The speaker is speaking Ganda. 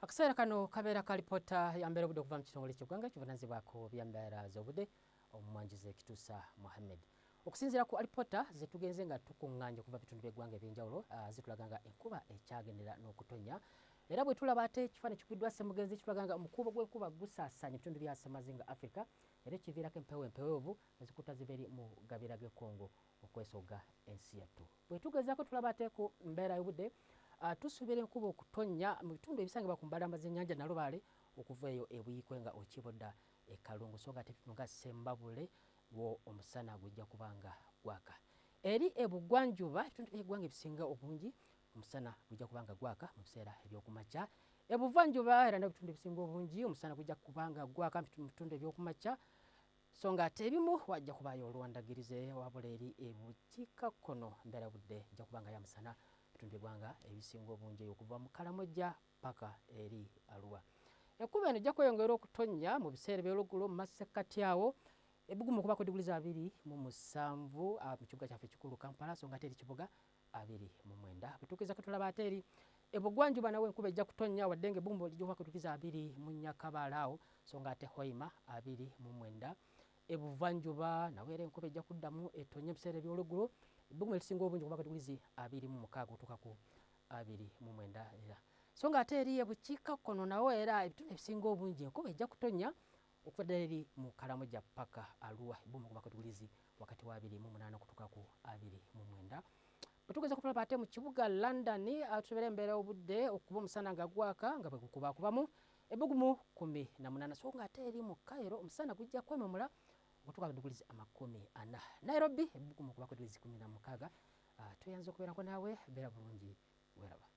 Akaseera kano kabeera ka lipoota ya mbeera obudde okuva mu kitongole ky'eggwanga kivunaanyizibwako by'embeera z'obudde omumwanjuzi Kituusa Mohammed. Okusinziira ku alipoota ze tugenze nga tukuŋŋaanya okuva bitundu by'eggwanga eby'enjawulo zitulaga nga enkuba ekyagendera n'okutonnya era bwe tulaba ate ekifaananyi kikubiddwa Ssemugenzi kitulaga nga omukuubo gw'enkuba gusaasaanya ebitundu bya Ssemazinga Africa era ekiviirako empewo empeweevu ezikuta ziva eri mu gabira g'e Congo okwesooga ensi yattu. Bwe tugezaako tulaba ate ku mbeera y'obudde tusuubira enkuba okutonnya mu bitundu ebisangibwa ku mbalamba z'ennyanja Nalubaale okuva eyo eBuyikwe nga okibodda e Kalungu so nga ate ebitundu nga Ssembabule wo omusana gujja kubanga gwaka. Eri ebugwanjuba ebitundu by'eggwanga ebisinga obungi omusana gujja kubanga gwaka mu biseera eby'okumakya. Ebuvanjuba era n'ebitundu ebisinga obungi omusana gujja kubanga gwaka mu bitundu eby'okumakya so nga ate ebimu wajja kubaayo oluwandagirize wabula eri ebukiikakkono mbeera budde ejja kubanga ya musana ebitundu by'eggwanga ebisinga obungi okuva mu Kalamojja paka eri Arua. Enkuba eno ejja kweyongera okutonnya mu biseera by'oluggulo mu masekkati awo ebugumu okuba ku diguli 27 mu kibuga kyaffe ekikulu Kampala so nga ate eri kibuga 29. Bituukiza ko tulaba ate eri ebugwanjuba nawe enkuba ejja kutonnya wadde nga ebugumu lijja okuba ku diguli 20 mu Nyakabaale awo so nga ate Hoima 29. Ebuvanjuba nawe era enkuba ejja kuddamu etonnya ebiseera by'oluggulo ebugumu erisinga obungi okuba ku diguli 26 okutuuka ku 29 era so nga ate eri ebukiikakkono nawe era ebitundu ebisinga obungi enkuba ejja kutonnya okuva ddala eri mu Kalamojja paka Arua ebugumu okuba ku diguli wakati wa 28 okutuuka ku 29. Bwe tugeza kutulaba ate mu kibuga London tubeera embeera y'obudde okuba omusana nga gwaka nga bwe gukubaakubamu ebugumu 18 so nga ate eri mu Cairo omusana gujja kwememula okutuuka ku diguli 40. Nairobi ebugumu okuba ku diguli 16. Tweyanza okubeerako naawe beera bulungi weraba.